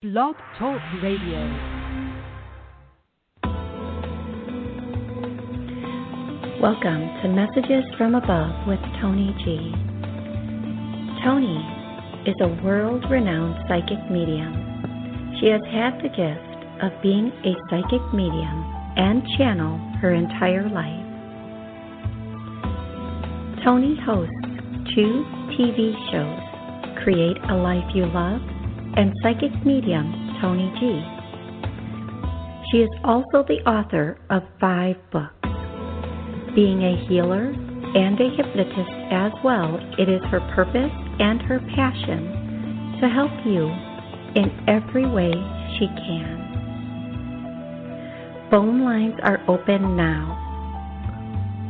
Blog Talk Radio. Welcome to Messages from Above with Toni G. Toni is a world-renowned psychic medium. She has had the gift of being a psychic medium and channel her entire life. Toni hosts 2 TV shows, Create a Life You Love and Psychic Medium Toni G. She is also the author of 5 books. Being a healer and a hypnotist as well, it is her purpose and her passion to help you in every way she can. Phone lines are open now.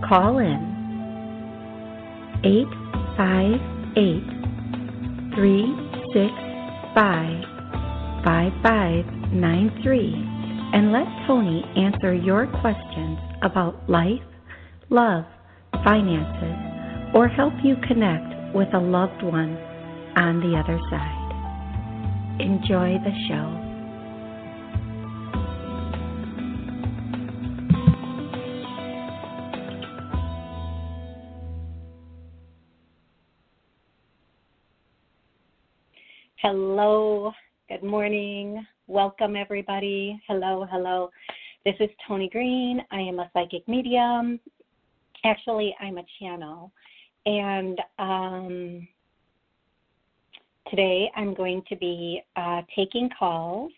Call in 858-365-5593 and let Toni answer your questions about life, love, finances, or help you connect with a loved one on the other side. Enjoy the show. Hello, good morning, welcome everybody. Hello. This is Toni Greene. I am a psychic medium. Actually, I'm a channel. And today I'm going to be taking calls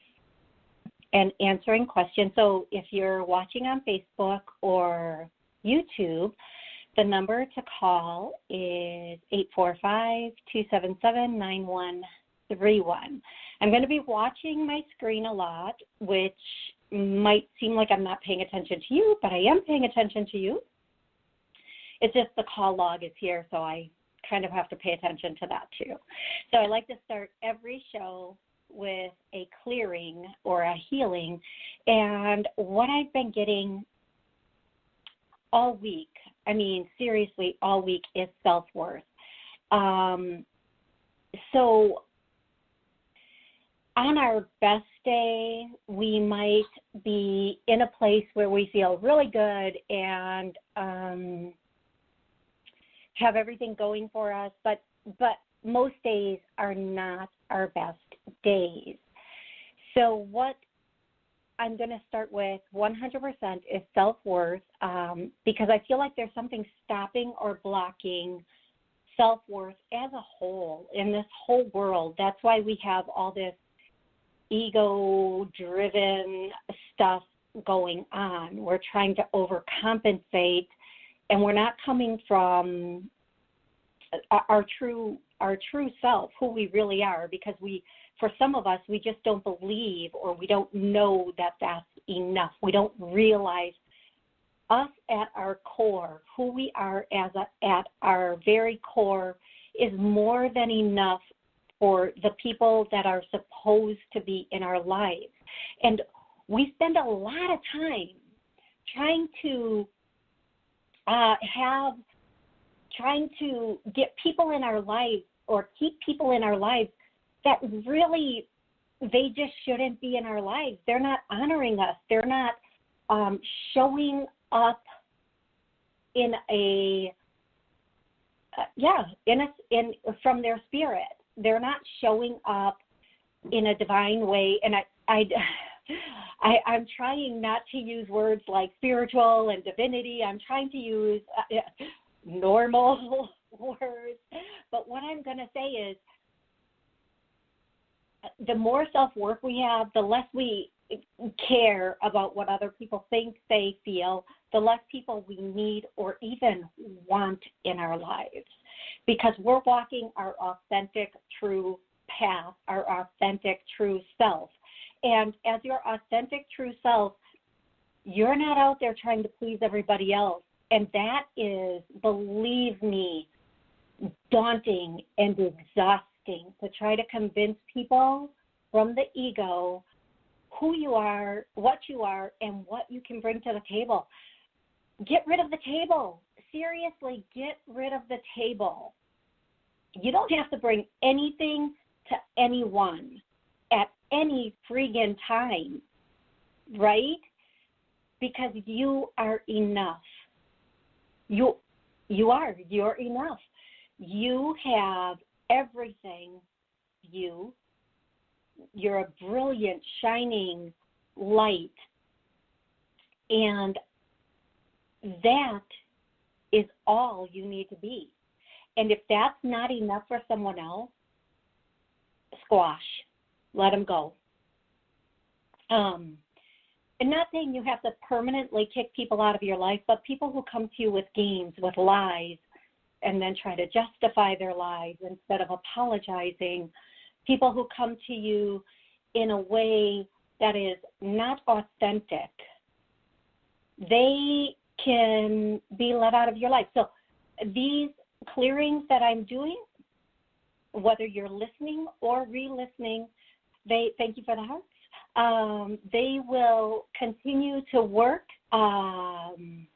and answering questions. So if you're watching on Facebook or YouTube, the number to call is 845-277-9131. I'm going to be watching my screen a lot, which might seem like I'm not paying attention to you, but I am paying attention to you. It's just the call log is here, so I kind of have to pay attention to that too. So I like to start every show with a clearing or a healing. And what I've been getting all week, seriously, all week, is self-worth. So on our best day, we might be in a place where we feel really good and have everything going for us, but most days are not our best days. So what I'm going to start with 100% is self-worth, because I feel like there's something stopping or blocking self-worth as a whole in this whole world. That's why we have all this ego-driven stuff going on. We're trying to overcompensate, and we're not coming from our true self, who we really are, because for some of us, we just don't believe, or we don't know that that's enough. We don't realize us at our core, who we are at our very core, is more than enough for the people that are supposed to be in our lives. And we spend a lot of time trying to get people in our lives or keep people in our lives that really, they just shouldn't be in our lives. They're not honoring us. They're not showing up in from their spirit. They're not showing up in a divine way. And I'm trying not to use words like spiritual and divinity. I'm trying to use normal words. But what I'm going to say is, the more self-worth we have, the less we care about what other people think, they feel, the less people we need or even want in our lives, because we're walking our authentic, true path, our authentic, true self. And as your authentic, true self, you're not out there trying to please everybody else. And that is, believe me, daunting and exhausting, to try to convince people from the ego who you are, and what you can bring to the table. Get rid of the table. Seriously, get rid of the table. You don't have to bring anything to anyone at any friggin' time, right? Because you are enough. You're enough. You have everything. You're a brilliant, shining light. And that is all you need to be. And if that's not enough for someone else, squash. Let them go. And not saying you have to permanently kick people out of your life, but people who come to you with games, with lies, and then try to justify their lies instead of apologizing, people who come to you in a way that is not authentic, they can be let out of your life. So these clearings that I'm doing, whether you're listening or re-listening, thank you for the hearts. They will continue to work and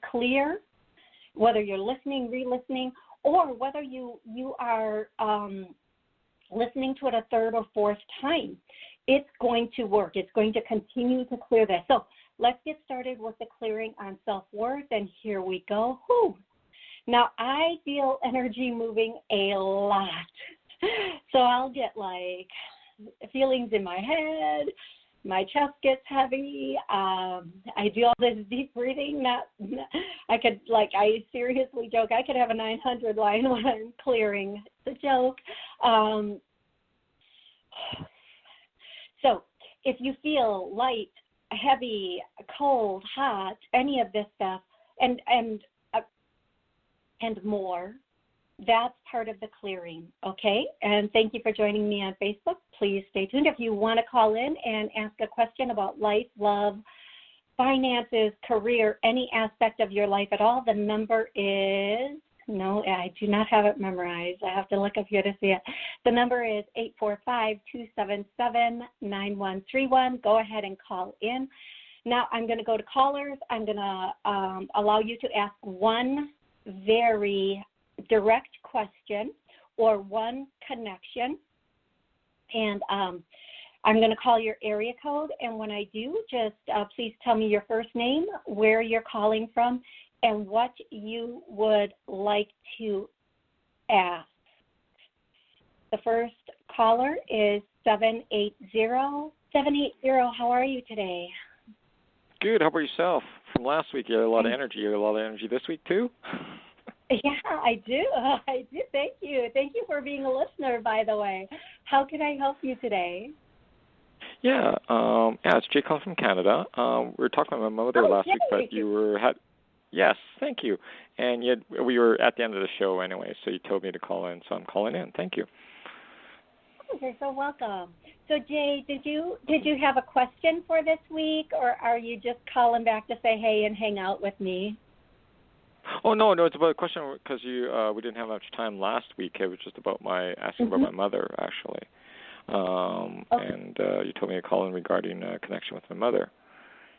clear, whether you're listening, re-listening, or whether you are listening to it a third or fourth time. It's going to work. It's going to continue to clear this. So let's get started with the clearing on self-worth, and here we go. Whew. Now, I feel energy moving a lot. So I'll get like feelings in my head, my chest gets heavy. I do all this deep breathing. I seriously joke, I could have a 900 line when I'm clearing. It's a joke. So if you feel light, heavy, cold, hot, any of this stuff, and more, that's part of the clearing, okay? And thank you for joining me on Facebook. Please stay tuned. If you want to call in and ask a question about life, love, finances, career, any aspect of your life at all, the number is, no, I do not have it memorized. I have to look up here to see it. The number is 845-277-9131. Go ahead and call in. Now I'm going to go to callers. I'm going to allow you to ask one very direct question or one connection, and I'm going to call your area code, and when I do, just please tell me your first name, where you're calling from, and what you would like to ask. The first caller is 780. 780, how are you today? Good. How about yourself? From last week, you had a lot of energy. You had a lot of energy this week, too? Yeah, I do. Thank you. Thank you for being a listener, by the way. How can I help you today? Yeah, it's Jay calling from Canada. We were talking about my mother last week, but yes, thank you. And we were at the end of the show anyway, so you told me to call in, so I'm calling in. Thank you. Okay, so welcome. So Jay, did you have a question for this week, or are you just calling back to say hey and hang out with me? Oh, no, it's about a question because we didn't have much time last week. It was just about asking about my mother, actually. Okay. And you told me to call in regarding a connection with my mother.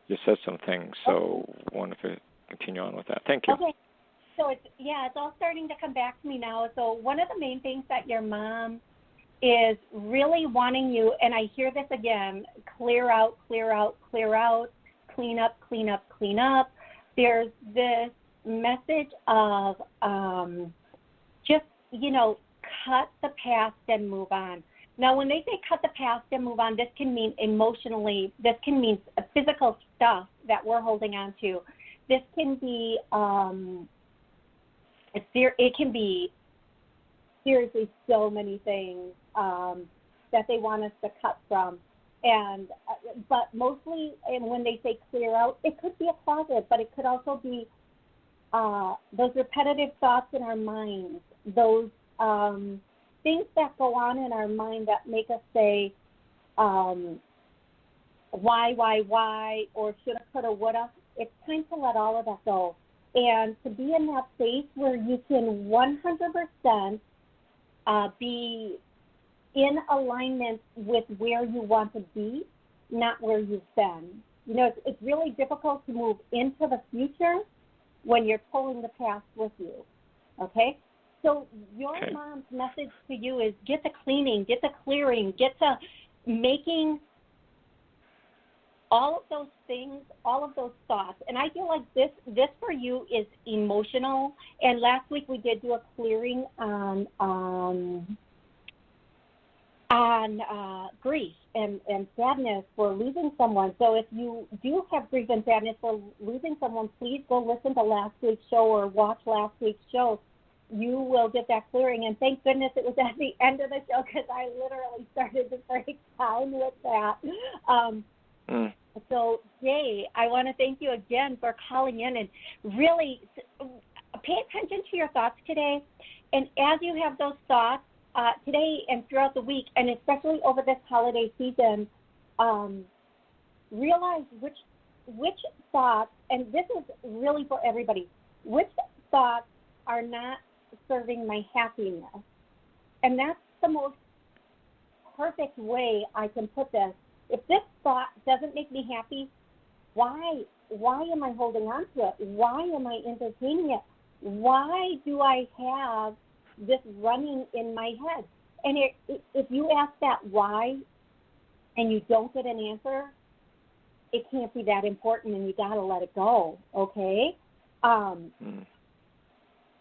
You said some things, so I wanted to continue on with that. Thank you. Okay. So it's all starting to come back to me now. So one of the main things that your mom is really wanting you, and I hear this again, clear out, clear out, clear out, clean up, clean up, clean up. There's this message of just, cut the past and move on. Now, when they say cut the past and move on, this can mean emotionally, this can mean physical stuff that we're holding on to. This can be, it can be seriously so many things that they want us to cut from. And but mostly, and when they say clear out, it could be a closet, but it could also be those repetitive thoughts in our minds, those things that go on in our mind that make us say, why, or shoulda, coulda, woulda. It's time to let all of that go. And to be in that space where you can 100% be in alignment with where you want to be, not where you've been. It's really difficult to move into the future when you're pulling the past with you, okay? So your mom's message to you is get to cleaning, get to clearing, get to making all of those things, all of those thoughts. And I feel like this for you is emotional. And last week we did do a clearing on grief and sadness for losing someone. So if you do have grief and sadness for losing someone, please go listen to last week's show or watch last week's show. You will get that clearing. And thank goodness it was at the end of the show because I literally started to break down with that. So, Jay, I want to thank you again for calling in and really pay attention to your thoughts today. And as you have those thoughts today and throughout the week, and especially over this holiday season, realize which thoughts, and this is really for everybody, which thoughts are not serving my happiness. And that's the most perfect way I can put this. If this thought doesn't make me happy, why am I holding on to it? Why am I entertaining it? Why do I have this running in my head? And if you ask that why and you don't get an answer, it can't be that important and you got to let it go, okay? I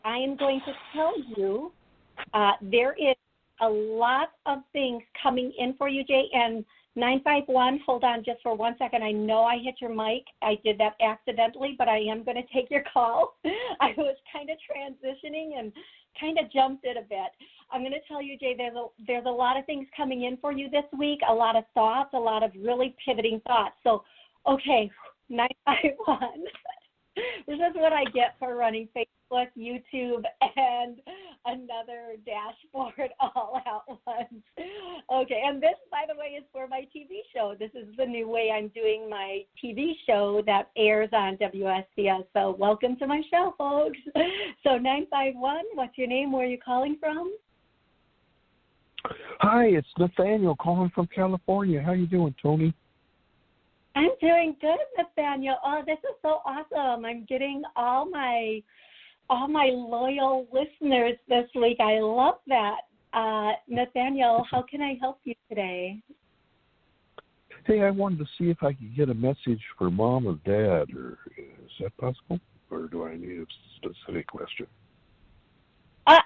am going to tell you there is a lot of things coming in for you, Jay, and 951, hold on just for 1 second. I know I hit your mic. I did that accidentally, but I am going to take your call. I was kind of transitioning and kind of jumped it a bit. I'm going to tell you, Jay, there's a lot of things coming in for you this week, a lot of thoughts, a lot of really pivoting thoughts. So, okay, 951. This is what I get for running Facebook, YouTube, and another dashboard all at once. Okay, and this, by the way, is for my TV show. This is the new way I'm doing my TV show that airs on WSCS. So welcome to my show, folks. So 951, what's your name? Where are you calling from? Hi, it's Nathaniel calling from California. How you doing, Toni? I'm doing good, Nathaniel. Oh, this is so awesome. I'm getting all my loyal listeners this week. I love that. Nathaniel, how can I help you today? Hey, I wanted to see if I could get a message for Mom or Dad, or is that possible? Or do I need a specific question?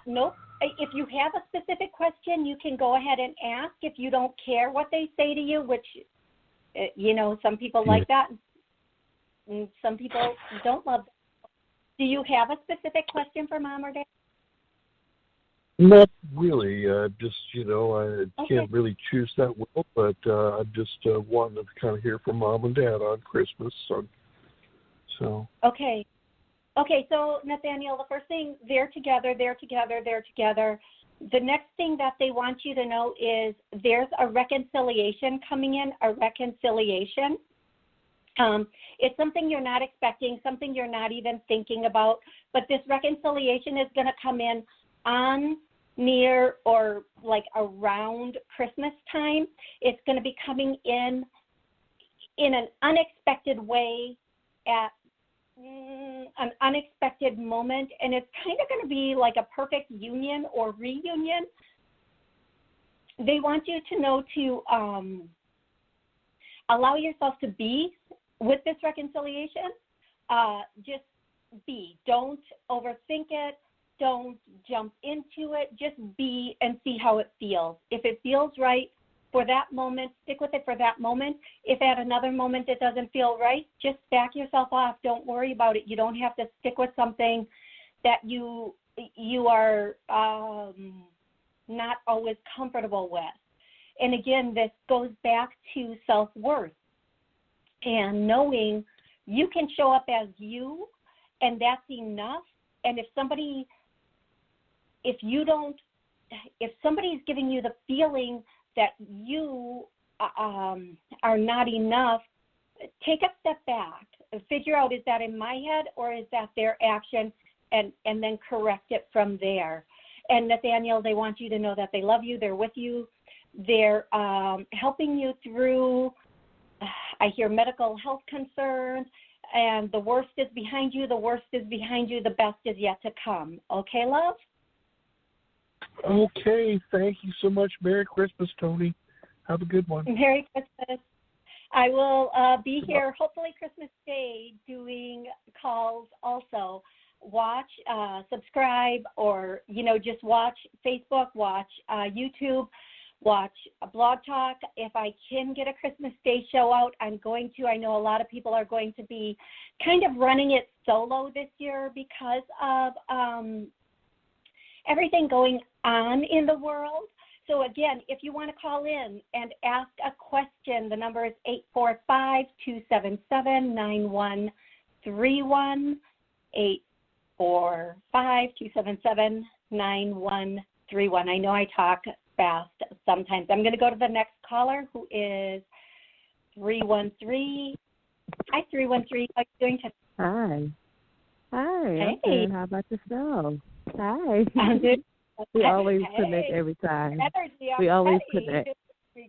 Nope. If you have a specific question, you can go ahead and ask. If you don't care what they say to you, which, some people like that, and some people don't love that. Do you have a specific question for Mom or Dad? Not really. I can't really choose that well, but I just wanted to kind of hear from Mom and Dad on Christmas. So. Okay. So Nathaniel, the first thing, they're together. The next thing that they want you to know is there's a reconciliation coming in, It's something you're not expecting, something you're not even thinking about, but this reconciliation is going to come in on, near, or like around Christmas time. It's going to be coming in an unexpected way at an unexpected moment, and it's kind of going to be like a perfect union or reunion. They want you to know to allow yourself to be with this reconciliation. Just be. Don't overthink it. Don't jump into it. Just be and see how it feels. If it feels right for that moment, stick with it for that moment. If at another moment it doesn't feel right, just back yourself off. Don't worry about it. You don't have to stick with something that you are not always comfortable with. And again, this goes back to self-worth and knowing you can show up as you, and that's enough. And if somebody's giving you the feeling that you are not enough, take a step back. Figure out, is that in my head or is that their action, and then correct it from there. And Nathaniel, they want you to know that they love you, they're with you, they're helping you through, I hear medical health concerns, and the worst is behind you, the best is yet to come. Okay, love? Okay, thank you so much. Merry Christmas, Toni. Have a good one. Merry Christmas. I will be here hopefully Christmas Day doing calls also. Watch, subscribe, or, just watch Facebook, watch YouTube, watch Blog Talk. If I can get a Christmas Day show out, I'm going to. I know a lot of people are going to be kind of running it solo this year because of everything going on in the world. So again, if you want to call in and ask a question, the number is 845-277-9131, 845-277-9131. I know I talk fast sometimes. I'm going to go to the next caller, who is 313. Hi, 313. How are you doing today? Hi. Hi. Hey. How about yourself? Hi. I'm good. We always connect every time. We always connect. So,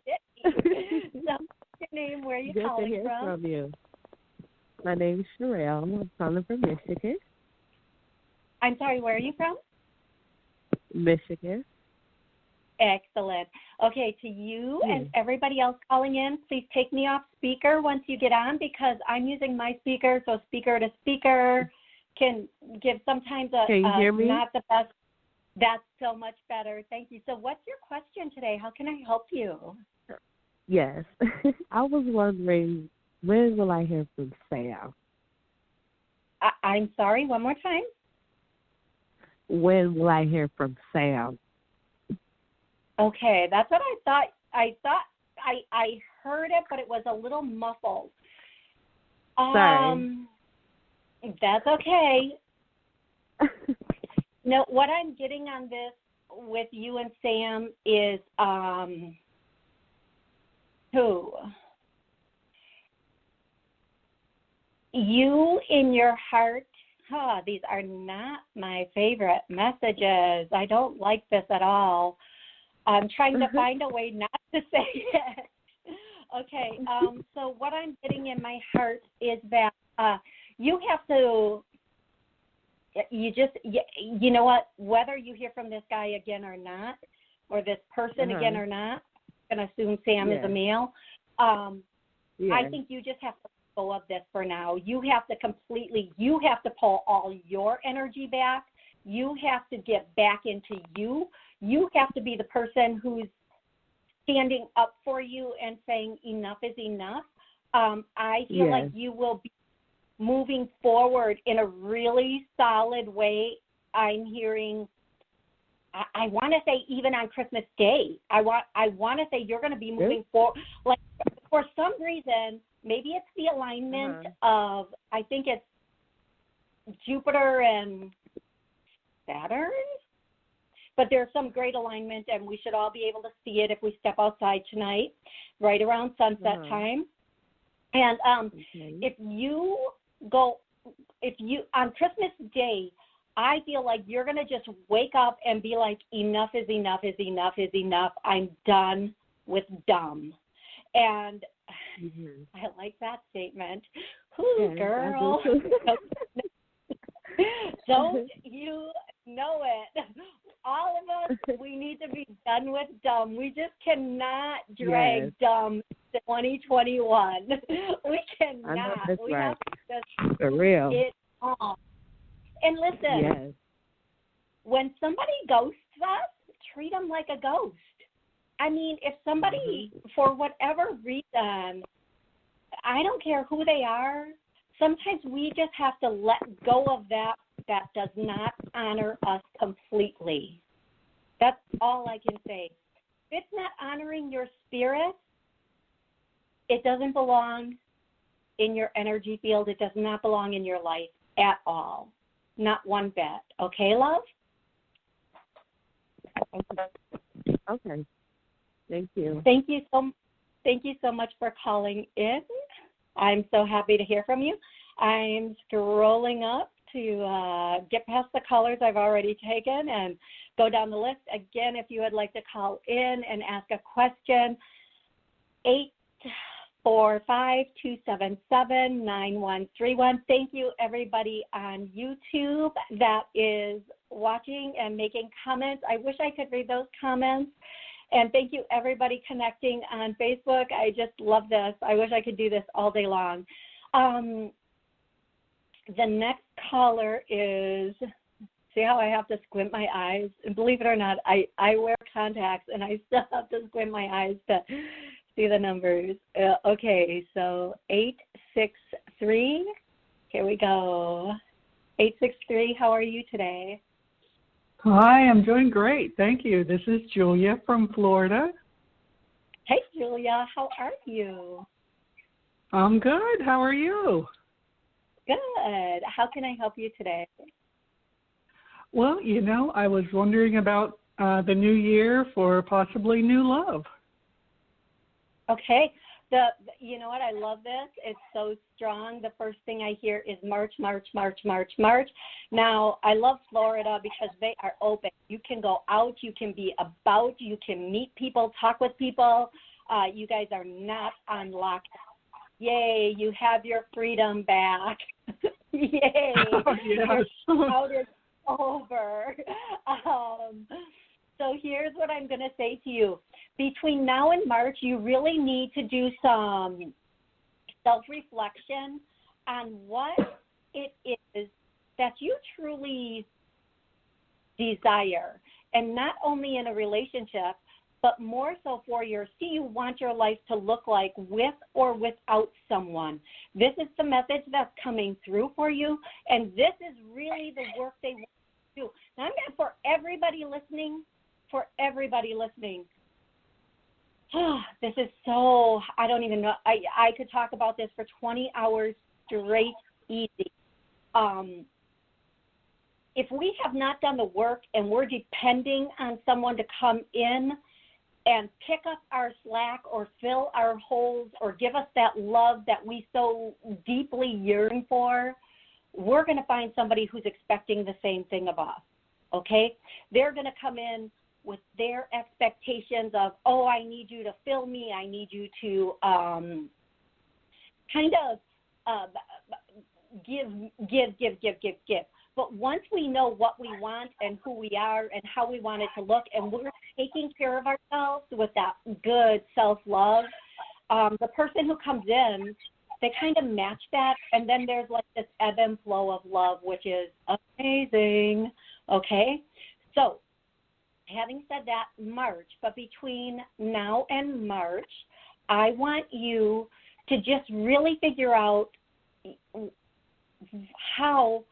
what's your name? Where are you Good calling to hear from? you. My name is Sherelle. I'm calling from Michigan. I'm sorry, where are you from? Michigan. Excellent. Okay, to you and everybody else calling in, please take me off speaker once you get on, because I'm using my speaker, so speaker to speaker can give sometimes Can you hear me? Not the best. That's so much better. Thank you. So what's your question today? How can I help you? Yes. I was wondering, when will I hear from Sam? I'm sorry, one more time. When will I hear from Sam? Okay, that's what I thought. I heard it, but it was a little muffled. Sorry. That's okay. No, what I'm getting on this with you and Sam is who? You in your heart. These are not my favorite messages. I don't like this at all. I'm trying to find a way not to say it. Okay, so what I'm getting in my heart is that you have to, you know what, whether you hear from this guy again or not, or this person again or not, I'm going to assume Sam is a male, I think you just have to let go of this for now. You have to pull all your energy back. You have to get back into you. You have to be the person who's standing up for you and saying enough is enough. I feel like you will be moving forward in a really solid way. I'm hearing, I want to say even on Christmas Day, I want to say you're going to be moving forward. Like, for some reason, maybe it's the alignment of, I think it's Jupiter and Saturn, but there's some great alignment, and we should all be able to see it if we step outside tonight, right around sunset time. And if you on Christmas Day, I feel like you're going to just wake up and be like, enough is enough is enough is enough. I'm done with dumb. And I like that statement. Ooh, girl. Don't you know it? All of us, we need to be done with dumb. We just cannot drag dumb to 2021. We cannot. We have to just for real. It off. And listen, when somebody ghosts us, treat them like a ghost. I mean, if somebody, for whatever reason, I don't care who they are, sometimes we just have to let go of that does not honor us completely. That's all I can say. If it's not honoring your spirit, it doesn't belong in your energy field. It does not belong in your life at all. Not one bit. Okay, love? Okay. Thank you. Thank you so much for calling in. I'm so happy to hear from you. I'm scrolling up to get past the callers I've already taken and go down the list. Again, if you would like to call in and ask a question, 845-277-9131. Thank you, everybody on YouTube that is watching and making comments. I wish I could read those comments. And thank you, everybody connecting on Facebook. I just love this. I wish I could do this all day long. The next caller is, see how I have to squint my eyes? And believe it or not, I wear contacts, and I still have to squint my eyes to see the numbers. Okay, so 863. Here we go. 863, how are you today? Hi, I'm doing great. Thank you. This is Julia from Florida. Hey, Julia. How are you? I'm good. How are you? Good. How can I help you today? Well, I was wondering about the new year for possibly new love. Okay. You know what? I love this. It's so strong. The first thing I hear is March, March, March, March, March. Now, I love Florida because they are open. You can go out. You can be about. You can meet people, talk with people. You guys are not on lockdown. Yay, you have your freedom back. Yay. Oh, yes. Your out is over. So here's what I'm going to say to you. Between now and March, you really need to do some self-reflection on what it is that you truly desire. And not only in a relationship, but more so for you want your life to look like with or without someone. This is the message that's coming through for you, and this is really the work they want to do. Now, I'm going to, for everybody listening, this is so, I don't even know, I could talk about this for 20 hours straight easy. If we have not done the work and we're depending on someone to come in and pick up our slack or fill our holes or give us that love that we so deeply yearn for, we're going to find somebody who's expecting the same thing of us, okay? They're going to come in with their expectations of, oh, I need you to fill me, I need you to give. But once we know what we want and who we are and how we want it to look, and we're taking care of ourselves with that good self-love, the person who comes in, they kind of match that, and then there's like this ebb and flow of love, which is amazing, okay? So having said that, March, but between now and March, I want you to just really figure out how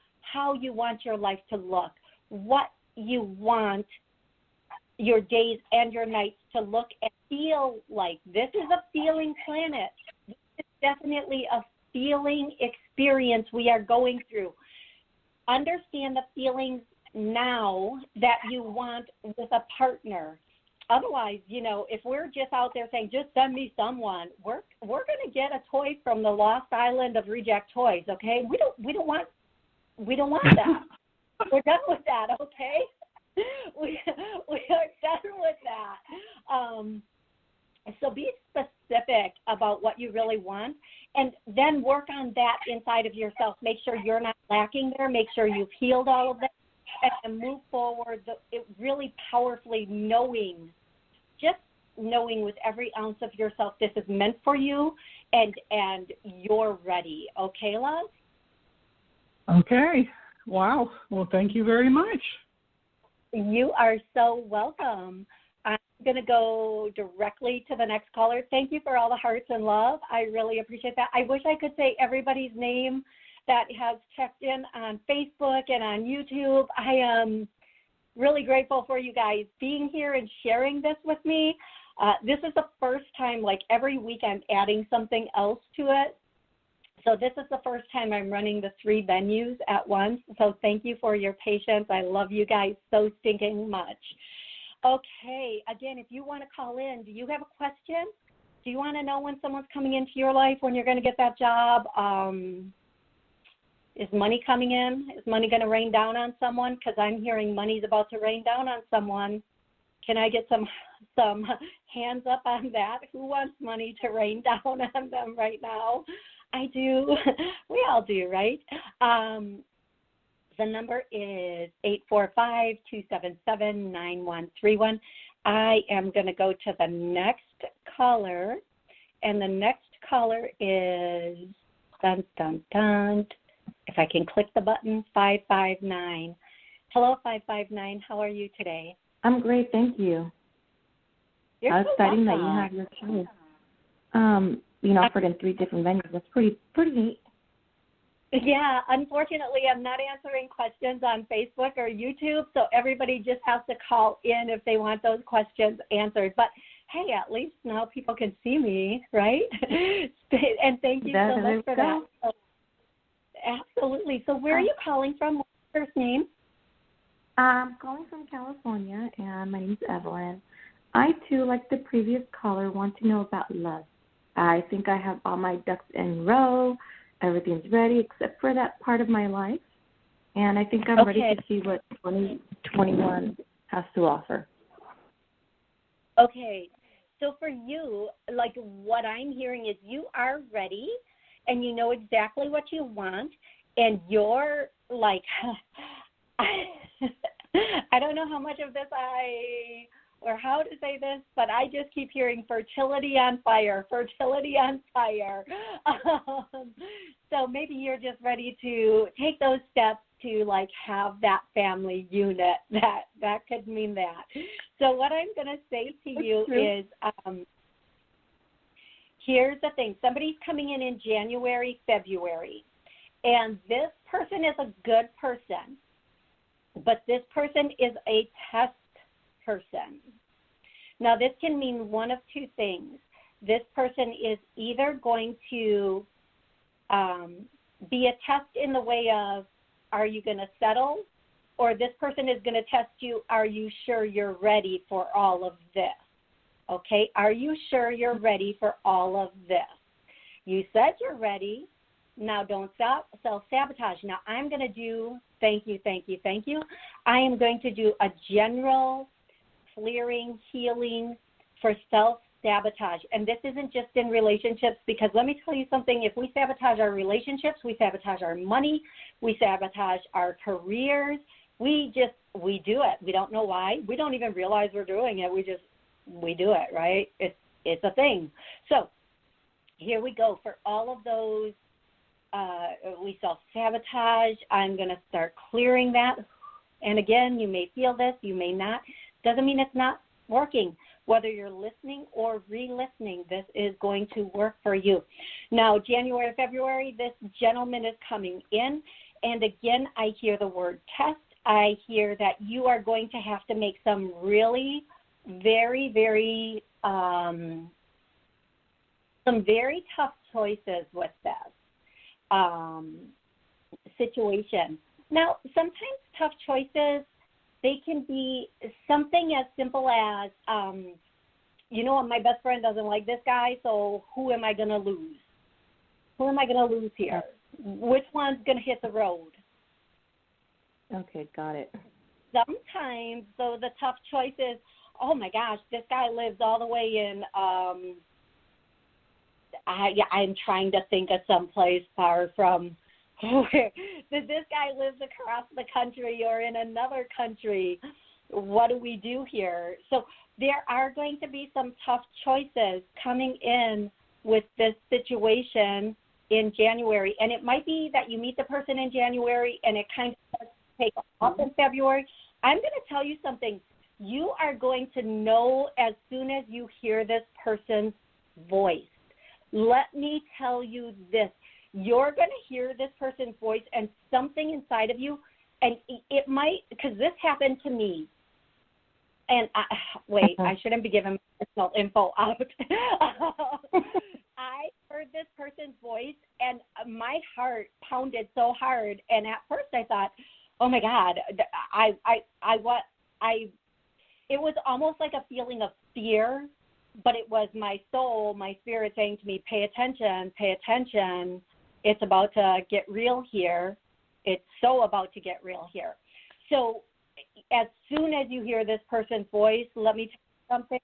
you want your life to look, what you want your days and your nights to look and feel like. This is a feeling planet. This is definitely a feeling experience we are going through. Understand the feelings now that you want with a partner. Otherwise, if we're just out there saying, just send me someone, we're going to get a toy from the lost island of reject toys, okay? We don't want that. We're done with that, okay? We are done with that. So be specific about what you really want, and then work on that inside of yourself. Make sure you're not lacking there. Make sure you've healed all of that, and move forward. It really powerfully knowing with every ounce of yourself, this is meant for you, and you're ready. Okay, love? Okay. Wow. Well, thank you very much. You are so welcome. I'm going to go directly to the next caller. Thank you for all the hearts and love. I really appreciate that. I wish I could say everybody's name that has checked in on Facebook and on YouTube. I am really grateful for you guys being here and sharing this with me. This is the first time, like every week, I'm adding something else to it. So this is the first time I'm running the 3 venues at once. So thank you for your patience. I love you guys so stinking much. Okay, again, if you want to call in, do you have a question? Do you want to know when someone's coming into your life, when you're going to get that job? Is money coming in? Is money going to rain down on someone? Because I'm hearing money's about to rain down on someone. Can I get some some hands up on that. Who wants money to rain down on them right now? I do. We all do, right? The number is 845-277-9131. I am going to go to the next caller, and the next caller is, dun, dun, dun, if I can click the button, 559. Hello, 559. How are you today? I'm great, thank you. You're How so exciting that you welcome. have your show. Offered in 3 different venues. That's pretty neat. Yeah, unfortunately, I'm not answering questions on Facebook or YouTube, so everybody just has to call in if they want those questions answered. But, hey, at least now people can see me, right? And thank you so much for that. So, absolutely. So where are you calling from? What's your first name? I'm calling from California, and my name's Evelyn. I, too, like the previous caller, want to know about love. I think I have all my ducks in a row. Everything's ready except for that part of my life. And I think I'm ready to see what 2021 has to offer. Okay. So for you, like what I'm hearing is you are ready and you know exactly what you want. And you're like, I don't know how much of this or how to say this, but I just keep hearing fertility on fire. So maybe you're just ready to take those steps to like have that family unit. That could mean that. So what I'm going to say to you is, here's the thing. Somebody's coming in January, February, and this person is a good person, but this person is a test person. Now, this can mean one of two things. This person is either going to be a test in the way of, are you going to settle? Or this person is going to test you, are you sure you're ready for all of this? Okay, are you sure you're ready for all of this? You said you're ready. Now, don't self-sabotage. Now, I'm going to do, thank you. I am going to do a general clearing, healing for self-sabotage. And this isn't just in relationships, because let me tell you something. If we sabotage our relationships, we sabotage our money, we sabotage our careers. We do it. We don't know why. We don't even realize we're doing it. We do it, right? It's a thing. So here we go. For all of those, we self-sabotage. I'm going to start clearing that. And again, you may feel this, you may not. Doesn't mean it's not working. Whether you're listening or re-listening, this is going to work for you. Now, January, February, this gentleman is coming in. And again, I hear the word test. I hear that you are going to have to make some really very, very, some very tough choices with this situation. Now, sometimes tough choices, they can be something as simple as, you know what, my best friend doesn't like this guy, so who am I going to lose? Who am I going to lose here? Which one's going to hit the road? Okay, got it. Sometimes, though, the tough choice is, oh, my gosh, this guy lives all the way in, I'm trying to think of someplace far from where this guy lives across the country or in another country. What do we do here? So there are going to be some tough choices coming in with this situation in January. And it might be that you meet the person in January and it kind of takes off in February. I'm going to tell you something. You are going to know as soon as you hear this person's voice. Let me tell you this. You're going to hear this person's voice and something inside of you, and it might, because this happened to me. And I shouldn't be giving personal info out. I heard this person's voice, and my heart pounded so hard. And at first I thought, oh my God, it was almost like a feeling of fear, but it was my soul, my spirit saying to me, pay attention. It's about to get real here. It's so about to get real here. So as soon as you hear this person's voice, let me tell you something.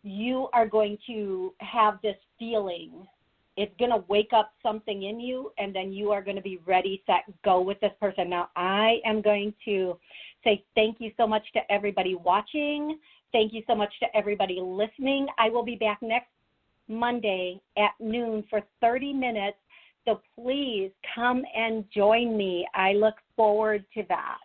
you are going to have this feeling. It's going to wake up something in you, and then you are going to be ready, set, go with this person. Now, I am going to say thank you so much to everybody watching. Thank you so much to everybody listening. I will be back next Monday at noon for 30 minutes, so please come and join me. I look forward to that.